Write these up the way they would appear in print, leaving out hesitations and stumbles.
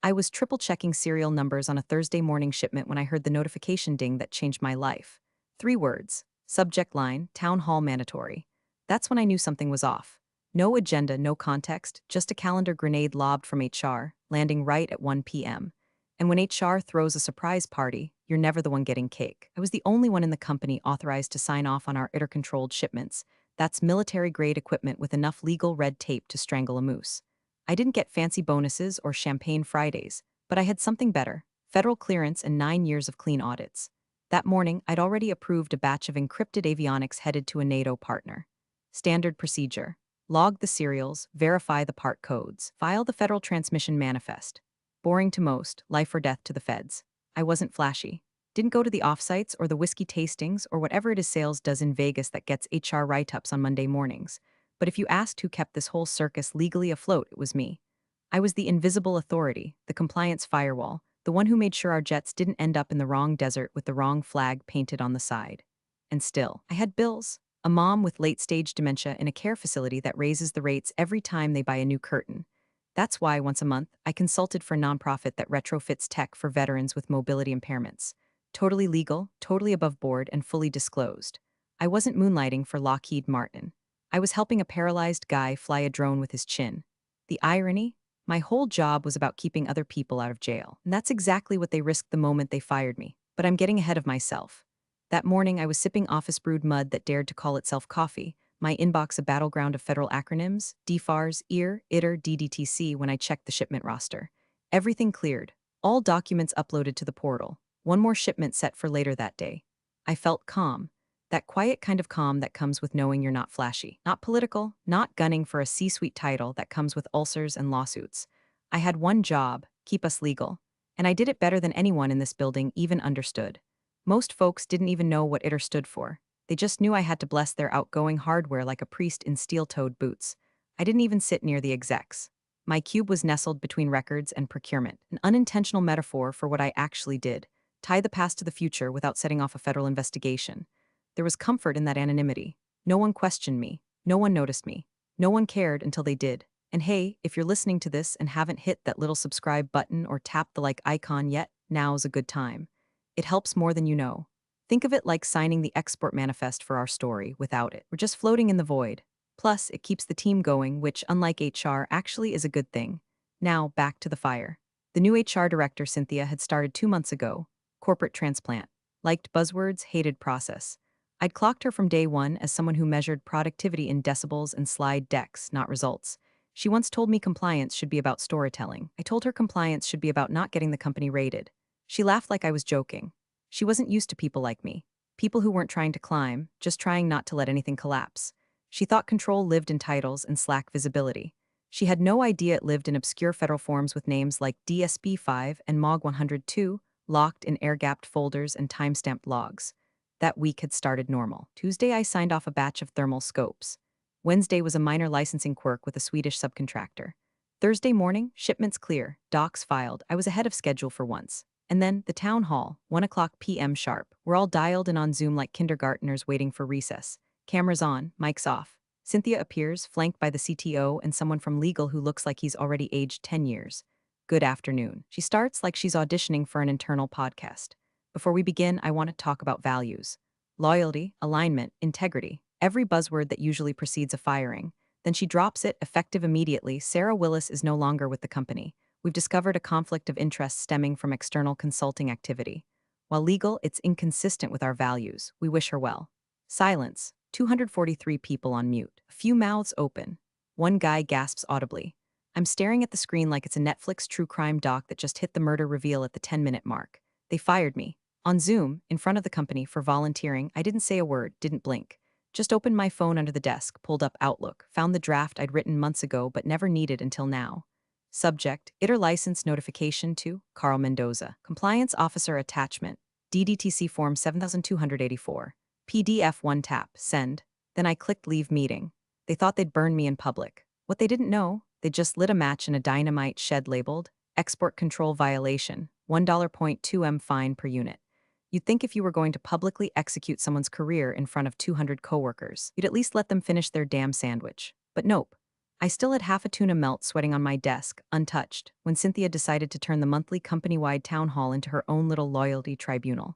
I was triple-checking serial numbers on a Thursday morning shipment when I heard the notification ding that changed my life. 3 words. Subject line, town hall mandatory. That's when I knew something was off. No agenda, no context, just a calendar grenade lobbed from HR, landing right at 1 p.m. And when HR throws a surprise party, you're never the one getting cake. I was the only one in the company authorized to sign off on our ITER-controlled shipments. That's military-grade equipment with enough legal red tape to strangle a moose. I didn't get fancy bonuses or champagne Fridays, but I had something better: federal clearance and 9 years of clean audits. That morning, I'd already approved a batch of encrypted avionics headed to a NATO partner. Standard procedure: log the serials, verify the part codes, file the Federal Transmission Manifest. Boring to most, life or death to the feds. I wasn't flashy. Didn't go to the offsites or the whiskey tastings or whatever it is sales does in Vegas that gets HR write-ups on Monday mornings. But if you asked who kept this whole circus legally afloat, it was me. I was the invisible authority, the compliance firewall, the one who made sure our jets didn't end up in the wrong desert with the wrong flag painted on the side. And still, I had bills. A mom with late-stage dementia in a care facility that raises the rates every time they buy a new curtain. That's why, once a month, I consulted for a nonprofit that retrofits tech for veterans with mobility impairments. Totally legal, totally above board, and fully disclosed. I wasn't moonlighting for Lockheed Martin. I was helping a paralyzed guy fly a drone with his chin. The irony? My whole job was about keeping other people out of jail. And that's exactly what they risked the moment they fired me. But I'm getting ahead of myself. That morning, I was sipping office-brewed mud that dared to call itself coffee, my inbox a battleground of federal acronyms, DFARS, EAR, ITER, DDTC, when I checked the shipment roster. Everything cleared. All documents uploaded to the portal. One more shipment set for later that day. I felt calm. That quiet kind of calm that comes with knowing you're not flashy, not political, not gunning for a C-suite title that comes with ulcers and lawsuits. I had one job: keep us legal. And I did it better than anyone in this building even understood. Most folks didn't even know what ITER stood for. They just knew I had to bless their outgoing hardware like a priest in steel-toed boots. I didn't even sit near the execs. My cube was nestled between records and procurement, an unintentional metaphor for what I actually did: tie the past to the future without setting off a federal investigation. There was comfort in that anonymity. No one questioned me. No one noticed me. No one cared until they did. And hey, if you're listening to this and haven't hit that little subscribe button or tapped the like icon yet, now's a good time. It helps more than you know. Think of it like signing the export manifest for our story. Without it, we're just floating in the void. Plus, it keeps the team going, which, unlike HR, actually is a good thing. Now, back to the fire. The new HR director, Cynthia, had started 2 months ago. Corporate transplant. Liked buzzwords, hated process. I'd clocked her from day one as someone who measured productivity in decibels and slide decks, not results. She once told me compliance should be about storytelling. I told her compliance should be about not getting the company raided. She laughed like I was joking. She wasn't used to people like me. People who weren't trying to climb, just trying not to let anything collapse. She thought control lived in titles and Slack visibility. She had no idea it lived in obscure federal forms with names like DSB-5 and MOG 102, locked in air-gapped folders and time-stamped logs. That week had started normal. Tuesday, I signed off a batch of thermal scopes. Wednesday was a minor licensing quirk with a Swedish subcontractor. Thursday morning, shipments clear, docs filed. I was ahead of schedule for once. And then, the town hall, 1 p.m. sharp. We're all dialed in on Zoom like kindergartners waiting for recess. Cameras on, mics off. Cynthia appears, flanked by the CTO and someone from legal who looks like he's already aged 10 years. Good afternoon. She starts like she's auditioning for an internal podcast. Before we begin, I want to talk about values. Loyalty, alignment, integrity. Every buzzword that usually precedes a firing. Then she drops it, effective immediately. Sarah Willis is no longer with the company. We've discovered a conflict of interest stemming from external consulting activity. While legal, it's inconsistent with our values. We wish her well. Silence. 243 people on mute. A few mouths open. One guy gasps audibly. I'm staring at the screen like it's a Netflix true crime doc that just hit the murder reveal at the 10-minute mark. They fired me. On Zoom, in front of the company, for volunteering. I didn't say a word, didn't blink. Just opened my phone under the desk, pulled up Outlook, found the draft I'd written months ago but never needed until now. Subject: ITER license notification to Carl Mendoza. Compliance Officer Attachment. DDTC Form 7284. PDF 1 tap. Send. Then I clicked Leave Meeting. They thought they'd burn me in public. What they didn't know, they just lit a match in a dynamite shed labeled Export Control Violation, $1.2 fine per unit. You'd think if you were going to publicly execute someone's career in front of 200 coworkers, you'd at least let them finish their damn sandwich. But nope. I still had half a tuna melt sweating on my desk, untouched, when Cynthia decided to turn the monthly company-wide town hall into her own little loyalty tribunal.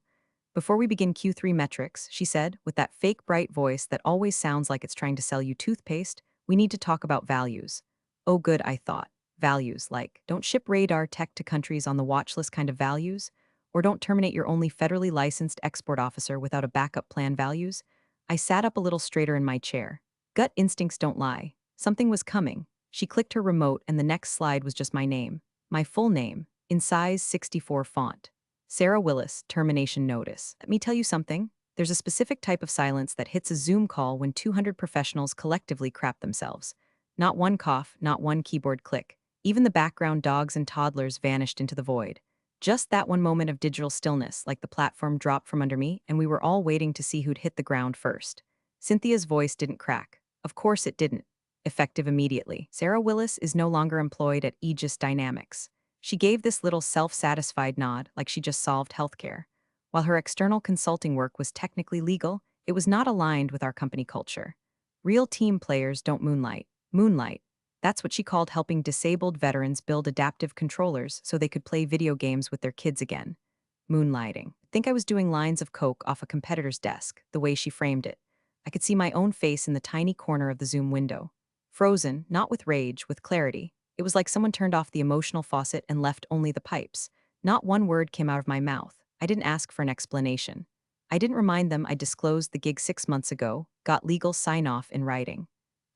Before we begin Q3 metrics, she said, with that fake bright voice that always sounds like it's trying to sell you toothpaste, we need to talk about values. Oh good, I thought. Values like, don't ship radar tech to countries on the watch list kind of values? Or don't terminate your only federally licensed export officer without a backup plan values? I sat up a little straighter in my chair. Gut instincts don't lie. Something was coming. She clicked her remote and the next slide was just my name. My full name, in size 64 font. Sarah Willis, termination notice. Let me tell you something. There's a specific type of silence that hits a Zoom call when 200 professionals collectively crap themselves. Not one cough, not one keyboard click. Even the background dogs and toddlers vanished into the void. Just that one moment of digital stillness, like the platform dropped from under me, and we were all waiting to see who'd hit the ground first. Cynthia's voice didn't crack. Of course it didn't. Effective immediately. Sarah Willis is no longer employed at Aegis Dynamics. She gave this little self-satisfied nod, like she just solved healthcare. While her external consulting work was technically legal, it was not aligned with our company culture. Real team players don't moonlight. Moonlight. That's what she called helping disabled veterans build adaptive controllers so they could play video games with their kids again. Moonlighting. I think I was doing lines of coke off a competitor's desk, the way she framed it. I could see my own face in the tiny corner of the Zoom window. Frozen, not with rage, with clarity. It was like someone turned off the emotional faucet and left only the pipes. Not one word came out of my mouth. I didn't ask for an explanation. I didn't remind them I disclosed the gig 6 months ago, got legal sign-off in writing.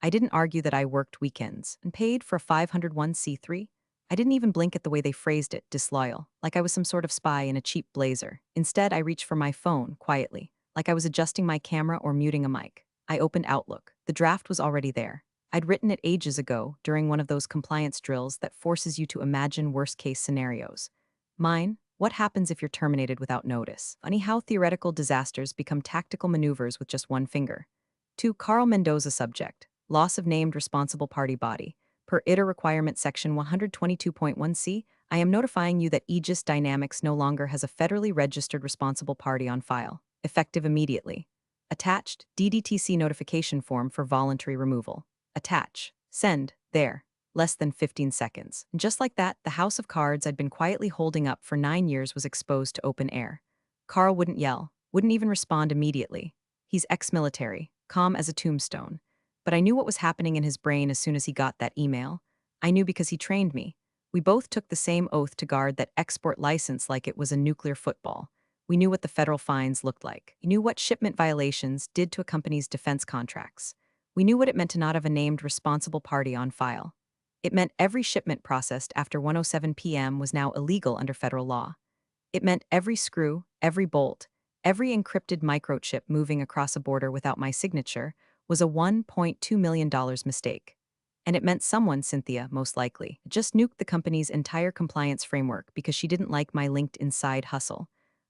I didn't argue that I worked weekends and paid for a 501c3. I didn't even blink at the way they phrased it, disloyal, like I was some sort of spy in a cheap blazer. Instead, I reached for my phone, quietly, like I was adjusting my camera or muting a mic. I opened Outlook. The draft was already there. I'd written it ages ago, during one of those compliance drills that forces you to imagine worst-case scenarios. Mine, what happens if you're terminated without notice? Funny how theoretical disasters become tactical maneuvers with just one finger. To Carl Mendoza subject, loss of named responsible party body. Per ITA requirement section 122.1c, I am notifying you that Aegis Dynamics no longer has a federally registered responsible party on file, effective immediately. Attached, DDTC notification form for voluntary removal. Attach. Send. There. Less than 15 seconds. And just like that, the house of cards I'd been quietly holding up for 9 years was exposed to open air. Carl wouldn't yell, wouldn't even respond immediately. He's ex-military, calm as a tombstone. But I knew what was happening in his brain as soon as he got that email. I knew because he trained me. We both took the same oath to guard that export license like it was a nuclear football. We knew what the federal fines looked like. We knew what shipment violations did to a company's defense contracts. We knew what it meant to not have a named responsible party on file. It meant every shipment processed after 1:07 p.m. was now illegal under federal law. It meant every screw, every bolt, every encrypted microchip moving across a border without my signature was a $1.2 million mistake. And it meant someone, Cynthia, most likely, just nuked the company's entire compliance framework because she didn't like my LinkedIn side hustle.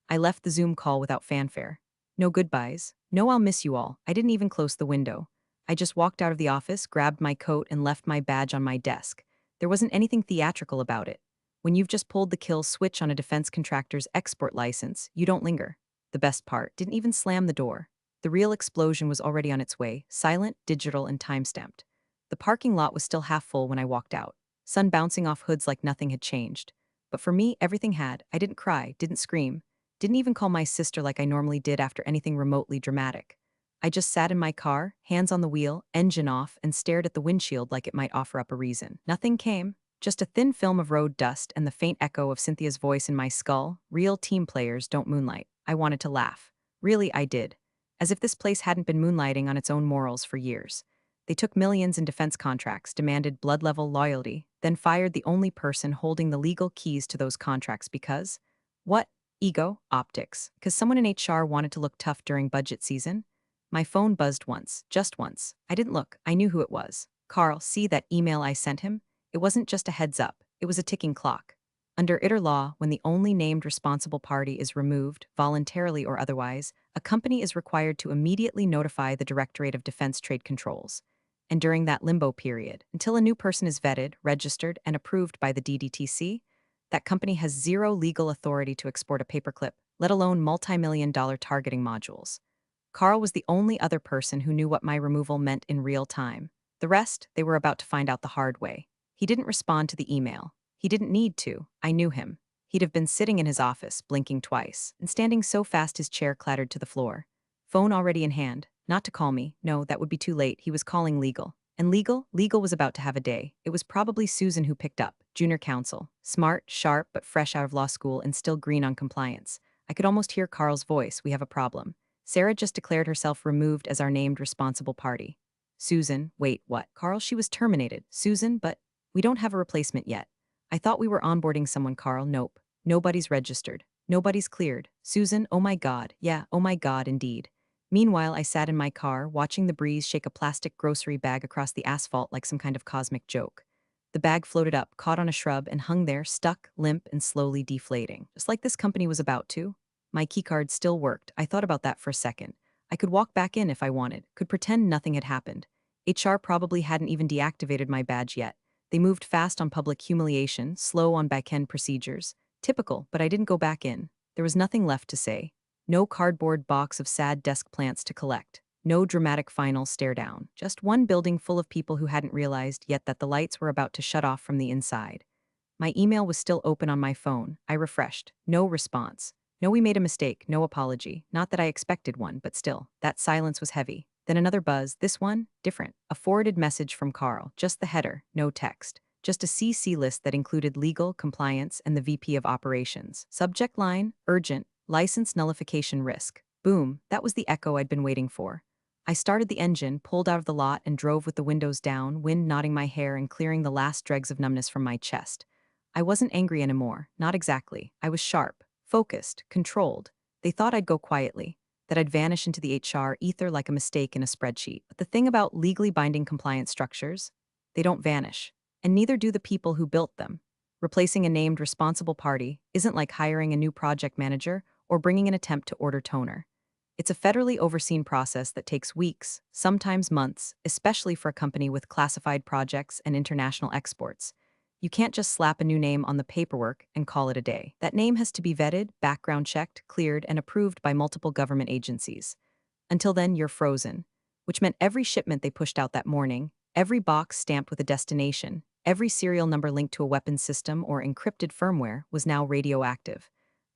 I left the Zoom call without fanfare. No goodbyes. No I'll miss you all. I didn't even close the window. I just walked out of the office, grabbed my coat, and left my badge on my desk. There wasn't anything theatrical about it. When you've just pulled the kill switch on a defense contractor's export license, you don't linger. The best part, didn't even slam the door. The real explosion was already on its way, silent, digital, and time-stamped. The parking lot was still half full when I walked out, sun bouncing off hoods like nothing had changed. But for me, everything had. I didn't cry, didn't scream, didn't even call my sister like I normally did after anything remotely dramatic. I just sat in my car, hands on the wheel, engine off, and stared at the windshield like it might offer up a reason. Nothing came, just a thin film of road dust and the faint echo of Cynthia's voice in my skull. Real team players don't moonlight. I wanted to laugh. Really, I did. As if this place hadn't been moonlighting on its own morals for years. They took millions in defense contracts, demanded blood-level loyalty, then fired the only person holding the legal keys to those contracts because... What? Ego? Optics. Because someone in HR wanted to look tough during budget season? My phone buzzed once, just once. I didn't look, I knew who it was. Carl, see that email I sent him? It wasn't just a heads up, it was a ticking clock. Under ITER law, when the only named responsible party is removed, voluntarily or otherwise, a company is required to immediately notify the Directorate of Defense Trade Controls. And during that limbo period, until a new person is vetted, registered, and approved by the DDTC, that company has zero legal authority to export a paperclip, let alone multi-million-dollar targeting modules. Carl was the only other person who knew what my removal meant in real time. The rest, they were about to find out the hard way. He didn't respond to the email. He didn't need to. I knew him. He'd have been sitting in his office, blinking twice, and standing so fast his chair clattered to the floor. Phone already in hand. Not to call me. No, that would be too late. He was calling legal. And legal was about to have a day. It was probably Susan who picked up, junior counsel. Smart, sharp, but fresh out of law school and still green on compliance. I could almost hear Carl's voice. We have a problem. Sarah just declared herself removed as our named responsible party. Susan, wait, what? Carl, she was terminated. Susan, but we don't have a replacement yet. I thought we were onboarding someone, Carl. Nope. Nobody's registered. Nobody's cleared. Susan, oh my God. Yeah, oh my God, indeed. Meanwhile, I sat in my car, watching the breeze shake a plastic grocery bag across the asphalt like some kind of cosmic joke. The bag floated up, caught on a shrub, and hung there, stuck, limp, and slowly deflating. Just like this company was about to. My keycard still worked. I thought about that for a second. I could walk back in if I wanted, could pretend nothing had happened. HR probably hadn't even deactivated my badge yet. They moved fast on public humiliation, slow on back-end procedures. Typical, but I didn't go back in. There was nothing left to say. No cardboard box of sad desk plants to collect. No dramatic final stare down. Just one building full of people who hadn't realized yet that the lights were about to shut off from the inside. My email was still open on my phone. I refreshed. No response. No, we made a mistake. No apology. Not that I expected one, but still, that silence was heavy. Then another buzz. This one? Different. A forwarded message from Carl. Just the header. No text. Just a CC list that included legal, compliance, and the VP of operations. Subject line, urgent, license nullification risk. Boom, that was the echo I'd been waiting for. I started the engine, pulled out of the lot, and drove with the windows down, wind knotting my hair and clearing the last dregs of numbness from my chest. I wasn't angry anymore, not exactly. I was sharp, focused, controlled. They thought I'd go quietly, that I'd vanish into the HR ether like a mistake in a spreadsheet. But the thing about legally binding compliance structures, they don't vanish, and neither do the people who built them. Replacing a named responsible party isn't like hiring a new project manager or bringing an attempt to order toner. It's a federally overseen process that takes weeks, sometimes months, especially for a company with classified projects and international exports. You can't just slap a new name on the paperwork and call it a day. That name has to be vetted, background checked, cleared, and approved by multiple government agencies. Until then, you're frozen, which meant every shipment they pushed out that morning, every box stamped with a destination, every serial number linked to a weapons system or encrypted firmware was now radioactive.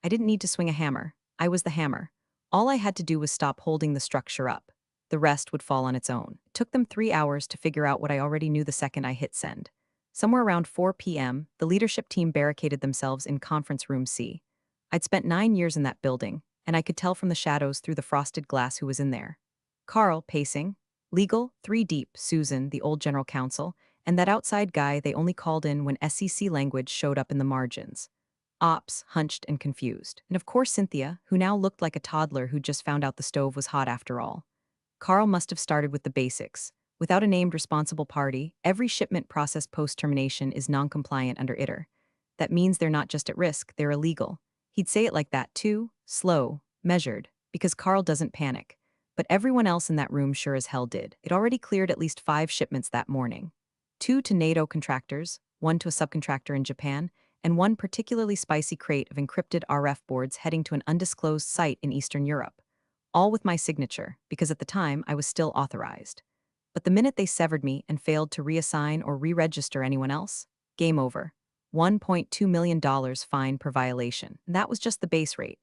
I didn't need to swing a hammer. I was the hammer. All I had to do was stop holding the structure up. The rest would fall on its own. It took them 3 hours to figure out what I already knew the second I hit send. Somewhere around 4 p.m., the leadership team barricaded themselves in Conference Room C. I'd spent 9 years in that building, and I could tell from the shadows through the frosted glass who was in there. Carl, pacing. Legal, 3 deep, Susan, the old general counsel, and that outside guy they only called in when SEC language showed up in the margins. Ops, hunched and confused. And of course Cynthia, who now looked like a toddler who'd just found out the stove was hot after all. Carl must have started with the basics. Without a named responsible party, every shipment processed post-termination is non-compliant under ITR. That means they're not just at risk, they're illegal. He'd say it like that too, slow, measured, because Carl doesn't panic. But everyone else in that room sure as hell did. It already cleared at least 5 shipments that morning. 2 to NATO contractors, 1 to a subcontractor in Japan, and 1 particularly spicy crate of encrypted RF boards heading to an undisclosed site in Eastern Europe. All with my signature, because at the time I was still authorized. But the minute they severed me and failed to reassign or re-register anyone else, game over. $1.2 million fine per violation. And that was just the base rate.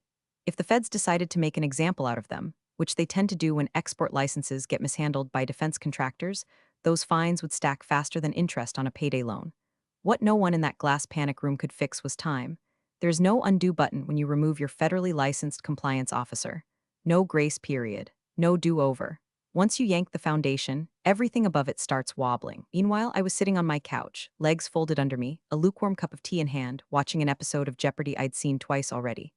If the feds decided to make an example out of them, which they tend to do when export licenses get mishandled by defense contractors, those fines would stack faster than interest on a payday loan. What no one in that glass panic room could fix was time. There's no undo button when you remove your federally licensed compliance officer. No grace period. No do-over. Once you yank the foundation, everything above it starts wobbling. Meanwhile, I was sitting on my couch, legs folded under me, a lukewarm cup of tea in hand, watching an episode of Jeopardy I'd seen twice already.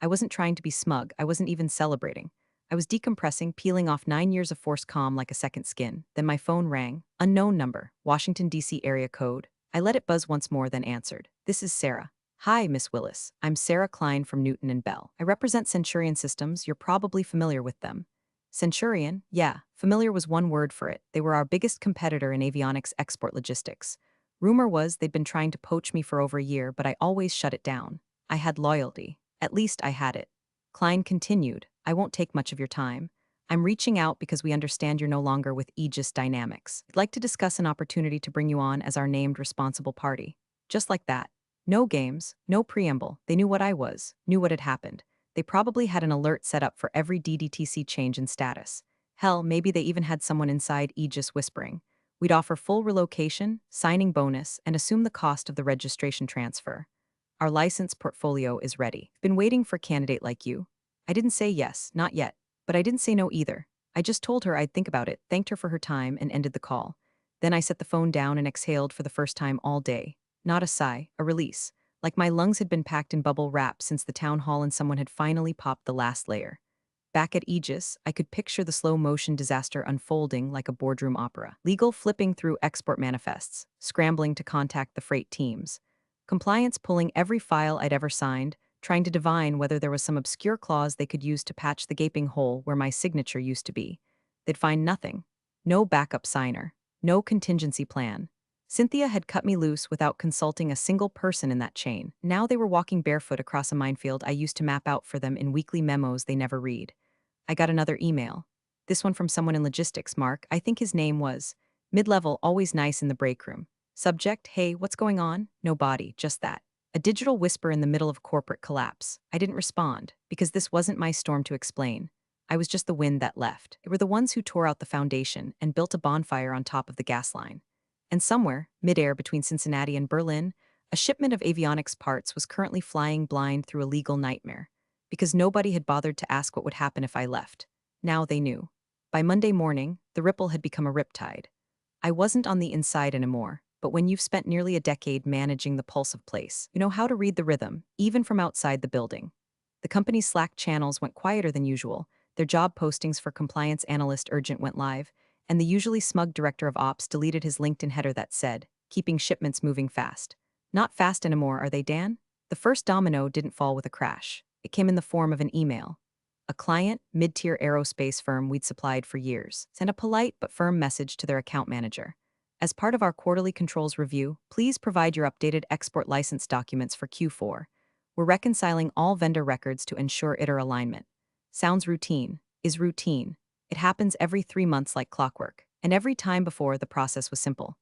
I wasn't trying to be smug, I wasn't even celebrating. I was decompressing, peeling off 9 years of forced calm like a second skin. Then my phone rang. Unknown number, Washington, D.C. area code. I let it buzz once more, then answered. This is Sarah. Hi, Miss Willis. I'm Sarah Klein from Newton and Bell. I represent Centurion Systems. You're probably familiar with them. Centurion? Yeah, familiar was one word for it. They were our biggest competitor in avionics export logistics. Rumor was they'd been trying to poach me for over a year, but I always shut it down. I had loyalty. At least I had it. Klein continued. I won't take much of your time. I'm reaching out because we understand you're no longer with Aegis Dynamics. I'd like to discuss an opportunity to bring you on as our named responsible party. Just like that. No games, no preamble. They knew what I was, knew what had happened. They probably had an alert set up for every DDTC change in status. Hell, maybe they even had someone inside Aegis whispering. We'd offer full relocation, signing bonus, and assume the cost of the registration transfer. Our license portfolio is ready. Been waiting for a candidate like you. I didn't say yes, not yet. But I didn't say no either. I just told her I'd think about it, thanked her for her time, and ended the call. Then I set the phone down and exhaled for the first time all day. Not a sigh, a release. Like my lungs had been packed in bubble wrap since the town hall and someone had finally popped the last layer. Back at Aegis, I could picture the slow-motion disaster unfolding like a boardroom opera. Legal flipping through export manifests, scrambling to contact the freight teams. Compliance pulling every file I'd ever signed, trying to divine whether there was some obscure clause they could use to patch the gaping hole where my signature used to be. They'd find nothing. No backup signer. No contingency plan. Cynthia had cut me loose without consulting a single person in that chain. Now they were walking barefoot across a minefield I used to map out for them in weekly memos they never read. I got another email. This one from someone in logistics, Mark. I think his name was. Mid-level, always nice in the break room. Subject, hey, what's going on? No body, just that. A digital whisper in the middle of corporate collapse. I didn't respond, because this wasn't my storm to explain. I was just the wind that left. They were the ones who tore out the foundation and built a bonfire on top of the gas line. And somewhere, midair between Cincinnati and Berlin, a shipment of avionics parts was currently flying blind through a legal nightmare. Because nobody had bothered to ask what would happen if I left. Now they knew. By Monday morning, the ripple had become a riptide. I wasn't on the inside anymore, but when you've spent nearly a decade managing the pulse of place, you know how to read the rhythm, even from outside the building. The company's Slack channels went quieter than usual, their job postings for compliance analyst urgent went live, and the usually smug director of ops deleted his LinkedIn header that said, keeping shipments moving fast. Not fast anymore, are they, Dan? The first domino didn't fall with a crash. It came in the form of an email. A client, mid-tier aerospace firm we'd supplied for years, sent a polite but firm message to their account manager. As part of our quarterly controls review, please provide your updated export license documents for Q4. We're reconciling all vendor records to ensure ITAR alignment. Sounds routine, is routine. It happens every 3 months like clockwork, and every time before the process was simple.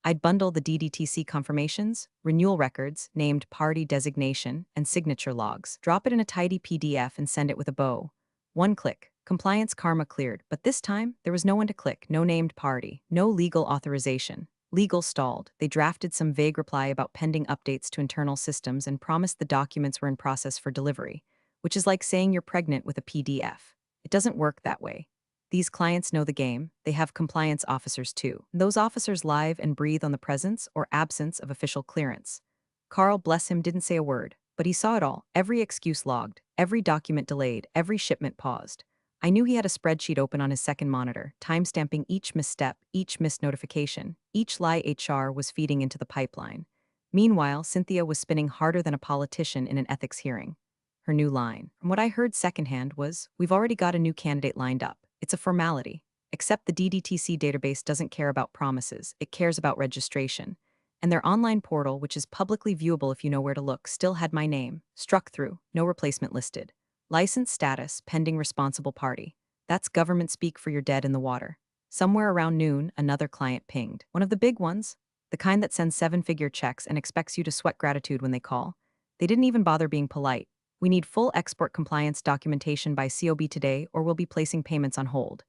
I'd bundle the DDTC confirmations, renewal records, named party designation, and signature logs, drop it in a tidy PDF and send it with a bow. One click, compliance karma cleared, but this time, there was no one to click, no named party, no legal authorization. Legal stalled. They drafted some vague reply about pending updates to internal systems and promised the documents were in process for delivery, which is like saying you're pregnant with a PDF. It doesn't work that way. These clients know the game. They have compliance officers too. Those officers live and breathe on the presence or absence of official clearance. Carl, bless him, didn't say a word, but he saw it all. Every excuse logged, every document delayed, every shipment paused. I knew he had a spreadsheet open on his second monitor, timestamping each misstep, each missed notification, each lie HR was feeding into the pipeline. Meanwhile, Cynthia was spinning harder than a politician in an ethics hearing. Her new line, from what I heard secondhand, was, "We've already got a new candidate lined up. It's a formality. Except the DDTC database doesn't care about promises, it cares about registration. And their online portal, which is publicly viewable if you know where to look, still had my name. Struck through, no replacement listed. License status, pending responsible party. That's government speak for you're dead in the water. Somewhere around noon, another client pinged. One of the big ones. The kind that sends 7-figure checks and expects you to sweat gratitude when they call. They didn't even bother being polite. We need full export compliance documentation by COB today or we'll be placing payments on hold.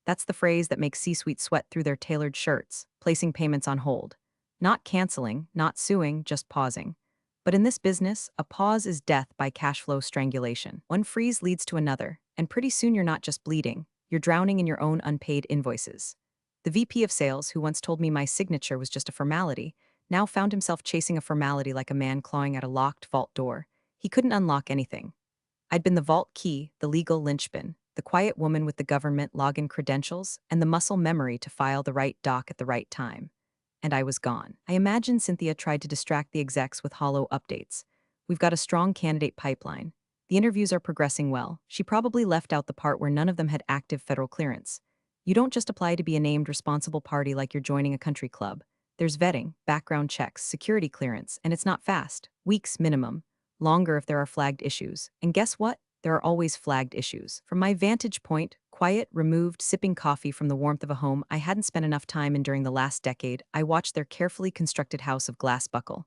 That's the phrase that makes C-suite sweat through their tailored shirts, placing payments on hold. Not canceling, not suing, just pausing. But in this business, a pause is death by cash flow strangulation. One freeze leads to another, and pretty soon you're not just bleeding, you're drowning in your own unpaid invoices. The VP of sales, who once told me my signature was just a formality, now found himself chasing a formality like a man clawing at a locked vault door. He couldn't unlock anything. I'd been the vault key, the legal linchpin, the quiet woman with the government login credentials, and the muscle memory to file the right doc at the right time. And I was gone. I imagine Cynthia tried to distract the execs with hollow updates. We've got a strong candidate pipeline. The interviews are progressing well. She probably left out the part where none of them had active federal clearance. You don't just apply to be a named responsible party like you're joining a country club. There's vetting, background checks, security clearance, and it's not fast. Weeks minimum. Longer if there are flagged issues. And guess what? there are always flagged issues. From my vantage point, quiet, removed, sipping coffee from the warmth of a home I hadn't spent enough time in during the last decade, I watched their carefully constructed house of glass buckle.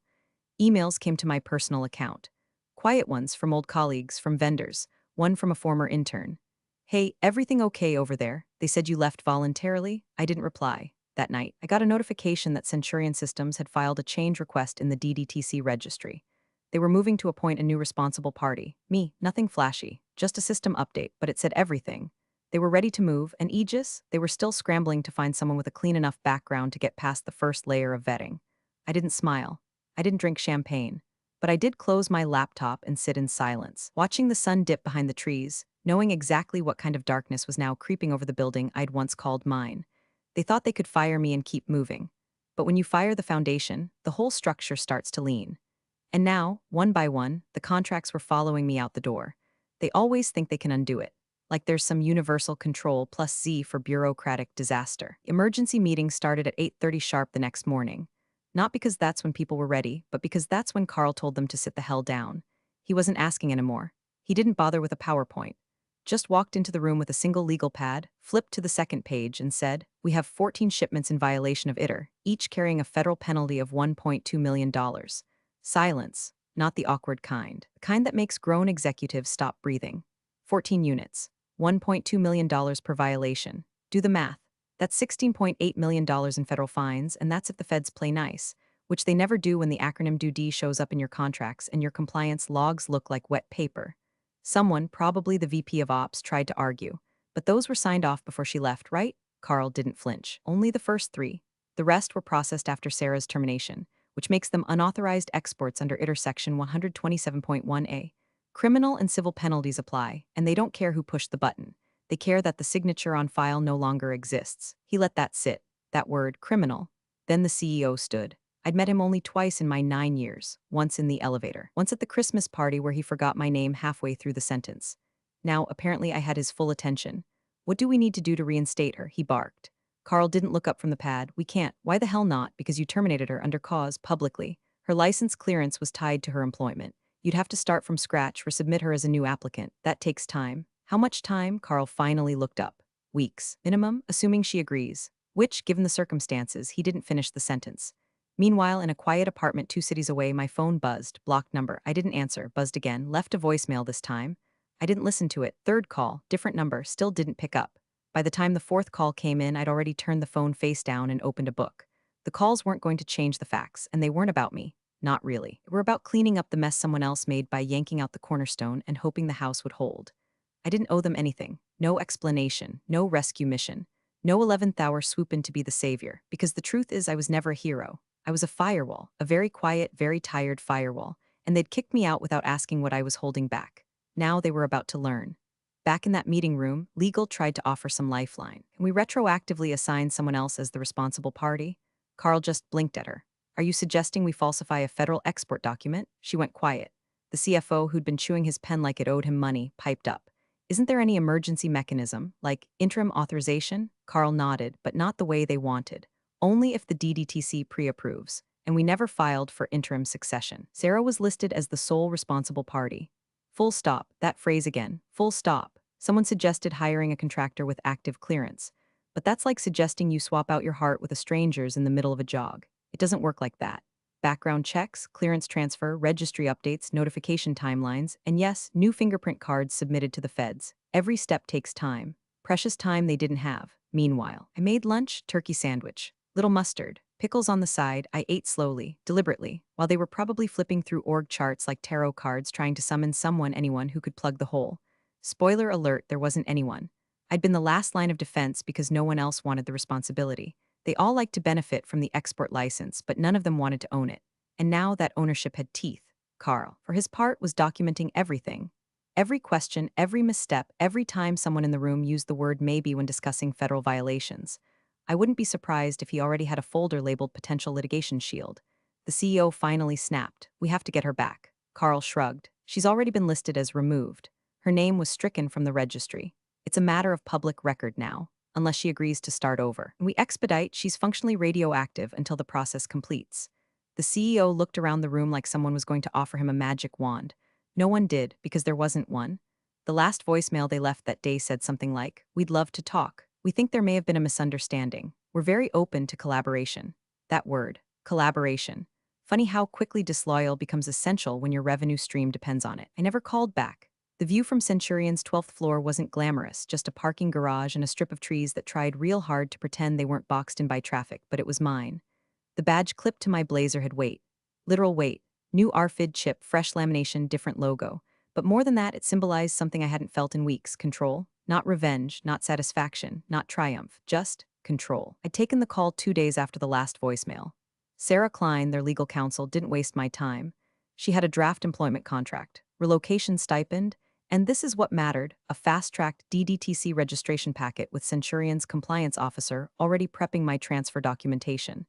Emails came to my personal account. Quiet ones from old colleagues, from vendors, one from a former intern. Hey, everything okay over there? They said you left voluntarily? I didn't reply. That night, I got a notification that Centurion Systems had filed a change request in the DDTC registry. They were moving to appoint a new responsible party. Me, nothing flashy, just a system update, but it said everything. They were ready to move, and Aegis, they were still scrambling to find someone with a clean enough background to get past the first layer of vetting. I didn't smile. I didn't drink champagne. But I did close my laptop and sit in silence, watching the sun dip behind the trees, knowing exactly what kind of darkness was now creeping over the building I'd once called mine. They thought they could fire me and keep moving. But when you fire the foundation, the whole structure starts to lean. And now, one by one, the contracts were following me out the door. They always think they can undo it. Like there's some universal control plus Z for bureaucratic disaster. Emergency meetings started at 8:30 sharp the next morning. Not because that's when people were ready, but because that's when Carl told them to sit the hell down. He wasn't asking anymore. He didn't bother with a PowerPoint. Just walked into the room with a single legal pad, flipped to the second page, and said, "We have 14 shipments in violation of ITR, each carrying a federal penalty of $1.2 million. Silence, not the awkward kind. The kind that makes grown executives stop breathing. 14 units, $1.2 million per violation. Do the math. That's $16.8 million in federal fines, and that's if the feds play nice, which they never do when the acronym DoD shows up in your contracts and your compliance logs look like wet paper. Someone, probably the VP of Ops, tried to argue, but those were signed off before she left, right? Carl didn't flinch. Only the first three. The rest were processed after Sarah's termination, which makes them unauthorized exports under ITR Section 127.1a. Criminal and civil penalties apply, and they don't care who pushed the button. They care that the signature on file no longer exists. He let that sit, that word, criminal. Then the CEO stood. I'd met him only twice in my 9 years, once in the elevator, once at the Christmas party where he forgot my name halfway through the sentence. Now, apparently I had his full attention. What do we need to do to reinstate her? He barked. Carl didn't look up from the pad. We can't. Why the hell not? Because you terminated her under cause, publicly. Her license clearance was tied to her employment. You'd have to start from scratch, resubmit her as a new applicant. That takes time. How much time? Carl finally looked up. Weeks. Minimum, assuming she agrees. Which, given the circumstances, he didn't finish the sentence. Meanwhile, in a quiet apartment 2 cities away, my phone buzzed. Blocked number. I didn't answer. Buzzed again. Left a voicemail this time. I didn't listen to it. Third call. Different number. Still didn't pick up. By the time the fourth call came in, I'd already turned the phone face down and opened a book. The calls weren't going to change the facts, and they weren't about me. Not really. They were about cleaning up the mess someone else made by yanking out the cornerstone and hoping the house would hold. I didn't owe them anything. No explanation. No rescue mission. No 11th hour swoop in to be the savior. Because the truth is I was never a hero. I was a firewall. A very quiet, very tired firewall. And they'd kicked me out without asking what I was holding back. Now they were about to learn. Back in that meeting room, legal tried to offer some lifeline. Can we retroactively assign someone else as the responsible party? Carl just blinked at her. Are you suggesting we falsify a federal export document? She went quiet. The CFO, who'd been chewing his pen like it owed him money, piped up. Isn't there any emergency mechanism, like interim authorization? Carl nodded, but not the way they wanted. Only if the DDTC pre-approves. And we never filed for interim succession. Sarah was listed as the sole responsible party. Full stop. That phrase again. Full stop. Someone suggested hiring a contractor with active clearance. But that's like suggesting you swap out your heart with a stranger's in the middle of a jog. It doesn't work like that. Background checks, clearance transfer, registry updates, notification timelines, and yes, new fingerprint cards submitted to the feds. Every step takes time. Precious time they didn't have. Meanwhile, I made lunch, turkey sandwich, little mustard, pickles on the side. I ate slowly, deliberately, while they were probably flipping through org charts like tarot cards trying to summon anyone who could plug the hole. Spoiler alert, there wasn't anyone. I'd been the last line of defense because no one else wanted the responsibility. They all liked to benefit from the export license, but none of them wanted to own it. And now that ownership had teeth. Carl, for his part, was documenting everything. Every question, every misstep, every time someone in the room used the word maybe when discussing federal violations. I wouldn't be surprised if he already had a folder labeled potential litigation shield. The CEO finally snapped. We have to get her back. Carl shrugged. She's already been listed as removed. Her name was stricken from the registry. It's a matter of public record now, unless she agrees to start over. We expedite, she's functionally radioactive until the process completes. The CEO looked around the room like someone was going to offer him a magic wand. No one did, because there wasn't one. The last voicemail they left that day said something like, "We'd love to talk. We think there may have been a misunderstanding. We're very open to collaboration." That word, collaboration. Funny how quickly disloyal becomes essential when your revenue stream depends on it. I never called back. The view from Centurion's 12th floor wasn't glamorous, just a parking garage and a strip of trees that tried real hard to pretend they weren't boxed in by traffic, but it was mine. The badge clipped to my blazer had weight. Literal weight. New RFID chip, fresh lamination, different logo. But more than that, it symbolized something I hadn't felt in weeks: control. Not revenge, not satisfaction, not triumph, just control. I'd taken the call 2 days after the last voicemail. Sarah Klein, their legal counsel, didn't waste my time. She had a draft employment contract, relocation stipend, and this is what mattered: a fast-tracked DDTC registration packet with Centurion's compliance officer already prepping my transfer documentation.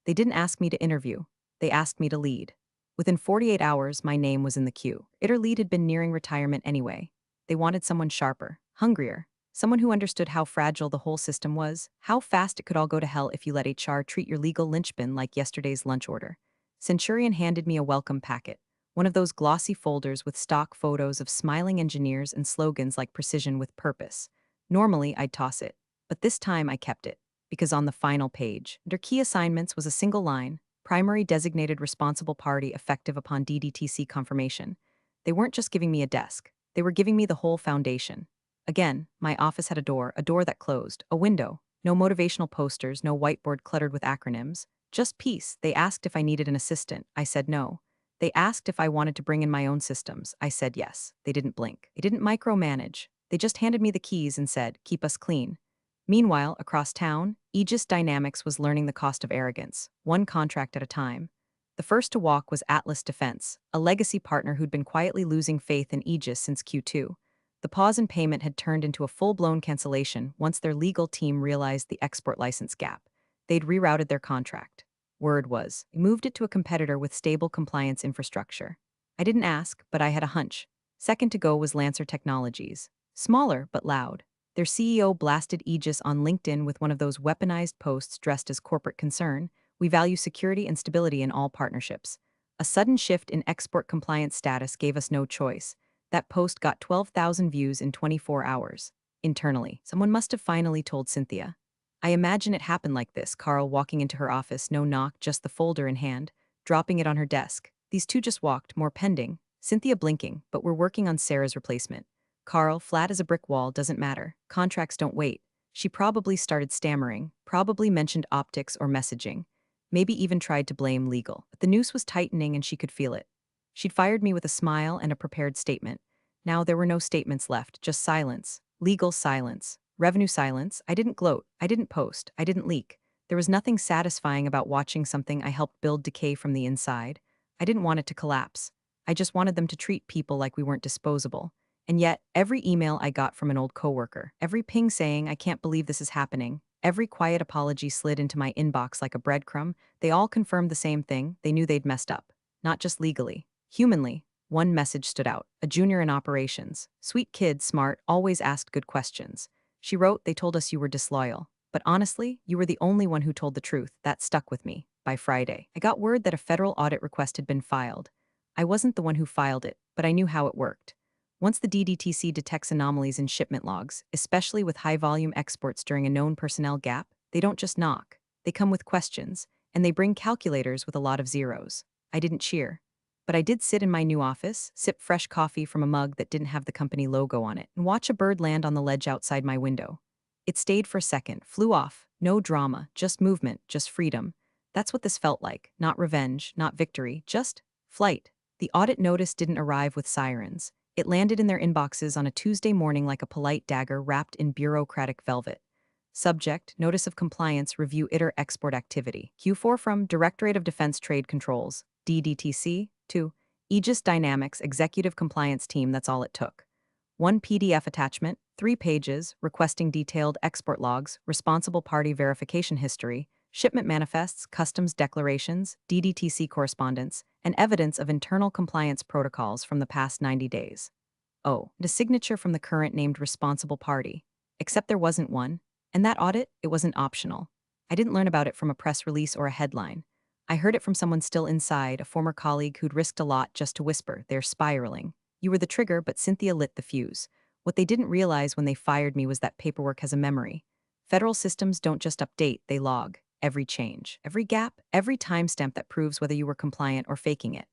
They didn't ask me to interview. They asked me to lead. Within 48 hours, my name was in the queue. Iter lead had been nearing retirement anyway. They wanted someone sharper, hungrier, someone who understood how fragile the whole system was, how fast it could all go to hell if you let HR treat your legal linchpin like yesterday's lunch order. Centurion handed me a welcome packet, one of those glossy folders with stock photos of smiling engineers and slogans like precision with purpose. Normally, I'd toss it, but this time I kept it, because on the final page, under key assignments was a single line: primary designated responsible party effective upon DDTC confirmation. They weren't just giving me a desk, they were giving me the whole foundation. Again, my office had a door that closed, a window, no motivational posters, no whiteboard cluttered with acronyms, just peace. They asked if I needed an assistant. I said no. They asked if I wanted to bring in my own systems. I said yes. They didn't blink. They didn't micromanage. They just handed me the keys and said, "Keep us clean." Meanwhile, across town, Aegis Dynamics was learning the cost of arrogance, one contract at a time. The first to walk was Atlas Defense, a legacy partner who'd been quietly losing faith in Aegis since Q2. The pause in payment had turned into a full-blown cancellation once their legal team realized the export license gap. They'd rerouted their contract. Word was, they moved it to a competitor with stable compliance infrastructure. I didn't ask, but I had a hunch. Second to go was Lancer Technologies. Smaller, but loud. Their CEO blasted Aegis on LinkedIn with one of those weaponized posts dressed as corporate concern: "We value security and stability in all partnerships." A sudden shift in export compliance status gave us no choice. That post got 12,000 views in 24 hours. Internally, someone must have finally told Cynthia. I imagine it happened like this: Carl walking into her office, no knock, just the folder in hand, dropping it on her desk. These two just walked, more pending. Cynthia blinking, "But we're working on Sarah's replacement." Carl, flat as a brick wall, "Doesn't matter. Contracts don't wait." She probably started stammering, probably mentioned optics or messaging, maybe even tried to blame legal. But the noose was tightening and she could feel it. She'd fired me with a smile and a prepared statement. Now there were no statements left, just silence. Legal silence. Revenue silence. I didn't gloat. I didn't post. I didn't leak. There was nothing satisfying about watching something I helped build decay from the inside. I didn't want it to collapse. I just wanted them to treat people like we weren't disposable. And yet, every email I got from an old coworker, every ping saying, "I can't believe this is happening," every quiet apology slid into my inbox like a breadcrumb. They all confirmed the same thing: they knew they'd messed up. Not just legally. Humanly. One message stood out: a junior in operations. "Sweet kid, smart, always asked good questions." She wrote, "They told us you were disloyal. But honestly, you were the only one who told the truth." That stuck with me. By Friday, I got word that a federal audit request had been filed. I wasn't the one who filed it, but I knew how it worked. Once the DDTC detects anomalies in shipment logs, especially with high-volume exports during a known personnel gap, they don't just knock. They come with questions, and they bring calculators with a lot of zeros. I didn't cheer. But I did sit in my new office, sip fresh coffee from a mug that didn't have the company logo on it, and watch a bird land on the ledge outside my window. It stayed for a second, flew off, no drama, just movement, just freedom. That's what this felt like: not revenge, not victory, just flight. The audit notice didn't arrive with sirens. It landed in their inboxes on a Tuesday morning like a polite dagger wrapped in bureaucratic velvet. Subject: Notice of Compliance, Review ITER Export Activity. Q4 from Directorate of Defense Trade Controls, DDTC, to Aegis Dynamics Executive Compliance Team. That's all it took. One PDF attachment, 3 pages, requesting detailed export logs, responsible party verification history, shipment manifests, customs declarations, DDTC correspondence, and evidence of internal compliance protocols from the past 90 days. Oh, and a signature from the current named responsible party. Except there wasn't one, and that audit, it wasn't optional. I didn't learn about it from a press release or a headline. I heard it from someone still inside, a former colleague who'd risked a lot just to whisper, "They're spiraling." You were the trigger, but Cynthia lit the fuse. What they didn't realize when they fired me was that paperwork has a memory. Federal systems don't just update, they log every change, every gap, every timestamp that proves whether you were compliant or faking it.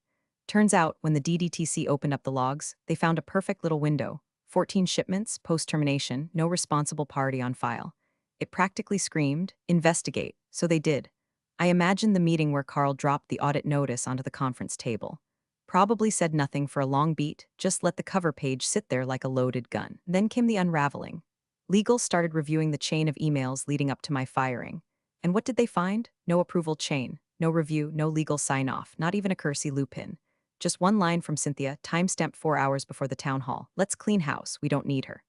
Turns out, when the DDTC opened up the logs, they found a perfect little window: 14 shipments, post termination, no responsible party on file. It practically screamed, investigate, so they did. I imagined the meeting where Carl dropped the audit notice onto the conference table. Probably said nothing for a long beat, just let the cover page sit there like a loaded gun. Then came the unraveling. Legal started reviewing the chain of emails leading up to my firing. And what did they find? No approval chain, no review, no legal sign-off, not even a Kersey Lupin. Just one line from Cynthia, timestamped 4 hours before the town hall. Let's clean house, we don't need her.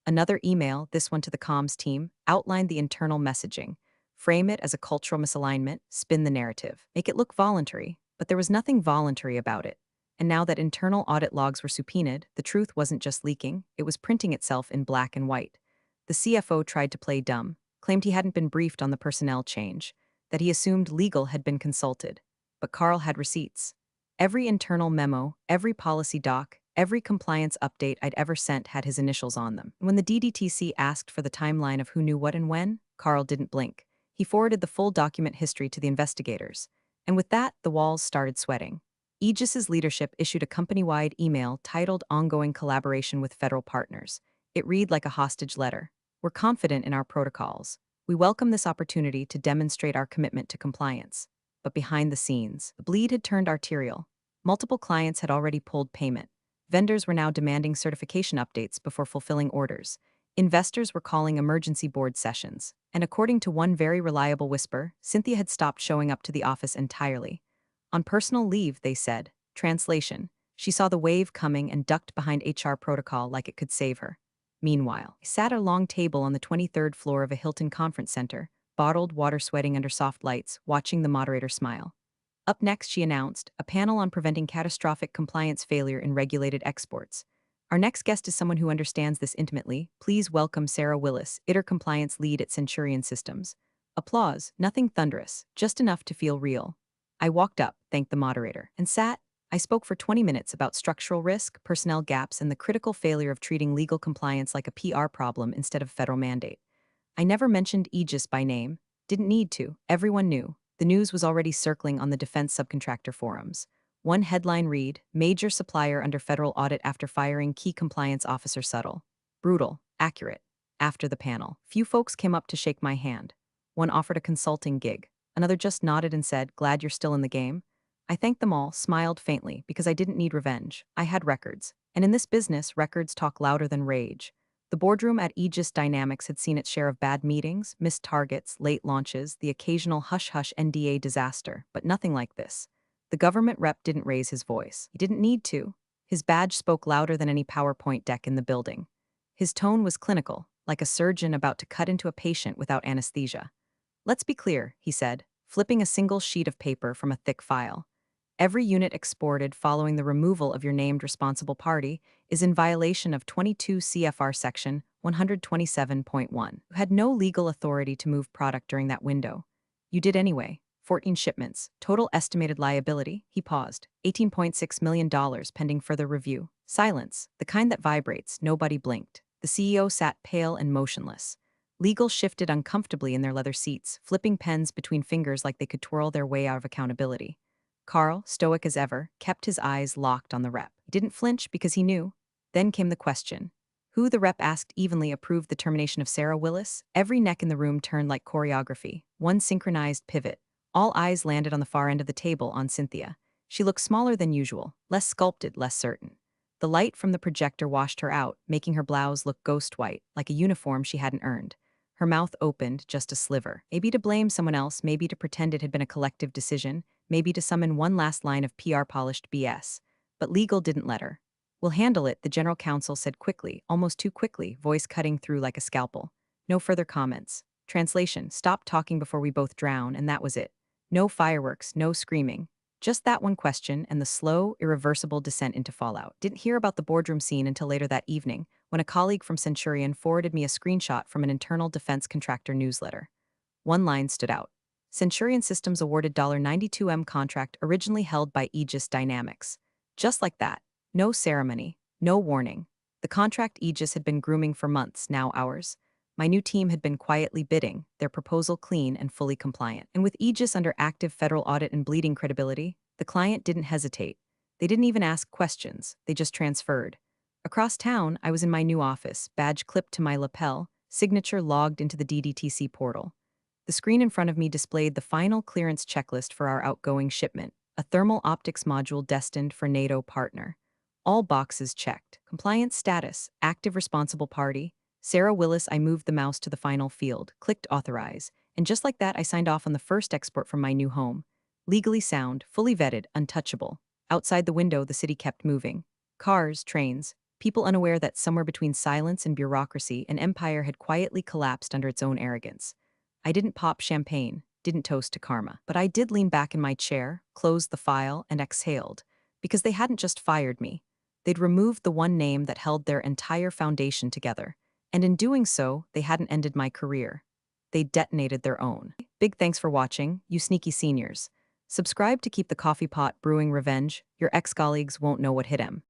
Another email, this one to the comms team, outlined the internal messaging. Frame it as a cultural misalignment, spin the narrative, make it look voluntary, but there was nothing voluntary about it. And now that internal audit logs were subpoenaed, the truth wasn't just leaking, it was printing itself in black and white. The CFO tried to play dumb, claimed he hadn't been briefed on the personnel change, that he assumed legal had been consulted. But Carl had receipts. Every internal memo, every policy doc, every compliance update I'd ever sent had his initials on them. When the DDTC asked for the timeline of who knew what and when, Carl didn't blink. He forwarded the full document history to the investigators. And with that, the walls started sweating. Aegis's leadership issued a company-wide email titled Ongoing Collaboration with Federal Partners. It read like a hostage letter. We're confident in our protocols. We welcome this opportunity to demonstrate our commitment to compliance. But behind the scenes, the bleed had turned arterial. Multiple clients had already pulled payment. Vendors were now demanding certification updates before fulfilling orders. Investors were calling emergency board sessions. And according to one very reliable whisper, Cynthia had stopped showing up to the office entirely. On personal leave, they said. Translation: she saw the wave coming and ducked behind HR protocol like it could save her. Meanwhile, I sat at a long table on the 23rd floor of a Hilton conference center, bottled water sweating under soft lights, watching the moderator smile. Up next, she announced, a panel on preventing catastrophic compliance failure in regulated exports. Our next guest is someone who understands this intimately. Please welcome Sarah Willis, ITER Compliance Lead at Centurion Systems. Applause, nothing thunderous, just enough to feel real. I walked up, thanked the moderator, and sat. I spoke for 20 minutes about structural risk, personnel gaps, and the critical failure of treating legal compliance like a PR problem instead of federal mandate. I never mentioned Aegis by name. Didn't need to. Everyone knew. The news was already circling on the defense subcontractor forums. One headline read, Major Supplier Under Federal Audit After Firing Key Compliance Officer Subtle. Brutal. Accurate. After the panel, few folks came up to shake my hand. One offered a consulting gig. Another just nodded and said, glad you're still in the game. I thanked them all, smiled faintly, because I didn't need revenge. I had records. And in this business, records talk louder than rage. The boardroom at Aegis Dynamics had seen its share of bad meetings, missed targets, late launches, the occasional hush-hush NDA disaster, but nothing like this. The government rep didn't raise his voice. He didn't need to. His badge spoke louder than any PowerPoint deck in the building. His tone was clinical, like a surgeon about to cut into a patient without anesthesia. Let's be clear, he said, flipping a single sheet of paper from a thick file. Every unit exported following the removal of your named responsible party is in violation of 22 CFR Section 127.1. You had no legal authority to move product during that window. You did anyway. 14 shipments. Total estimated liability, he paused, $18.6 million pending further review. Silence, the kind that vibrates. Nobody blinked. The CEO sat pale and motionless. Legal shifted uncomfortably in their leather seats, flipping pens between fingers like they could twirl their way out of accountability. Carl, stoic as ever, kept his eyes locked on the rep. He didn't flinch because he knew. Then came the question. Who, the rep asked evenly, approved the termination of Sarah Willis? Every neck in the room turned like choreography, one synchronized pivot. All eyes landed on the far end of the table on Cynthia. She looked smaller than usual, less sculpted, less certain. The light from the projector washed her out, making her blouse look ghost white, like a uniform she hadn't earned. Her mouth opened, just a sliver. Maybe to blame someone else, maybe to pretend it had been a collective decision, maybe to summon one last line of PR-polished BS. But legal didn't let her. We'll handle it, the general counsel said quickly, almost too quickly, voice cutting through like a scalpel. No further comments. Translation: stop talking before we both drown, and that was it. No fireworks, no screaming. Just that one question and the slow, irreversible descent into fallout. Didn't hear about the boardroom scene until later that evening, when a colleague from Centurion forwarded me a screenshot from an internal defense contractor newsletter. One line stood out. Centurion Systems awarded $92M contract originally held by Aegis Dynamics. Just like that. No ceremony, no warning. The contract Aegis had been grooming for months, now hours. My new team had been quietly bidding, their proposal clean and fully compliant. And with Aegis under active federal audit and bleeding credibility, the client didn't hesitate. They didn't even ask questions, they just transferred. Across town, I was in my new office, badge clipped to my lapel, signature logged into the DDTC portal. The screen in front of me displayed the final clearance checklist for our outgoing shipment, a thermal optics module destined for NATO partner. All boxes checked. Compliance status, active responsible party. Sarah Willis. I moved the mouse to the final field, clicked authorize, and just like that I signed off on the first export from my new home. Legally sound, fully vetted, untouchable. Outside the window, the city kept moving. Cars, trains, people unaware that somewhere between silence and bureaucracy, an empire had quietly collapsed under its own arrogance. I didn't pop champagne, didn't toast to karma, but I did lean back in my chair, closed the file, and exhaled, because they hadn't just fired me. They'd removed the one name that held their entire foundation together, and in doing so, they hadn't ended my career. They detonated their own. Big thanks for watching, you sneaky seniors. Subscribe to keep the coffee pot brewing revenge. Your ex-colleagues won't know what hit 'em.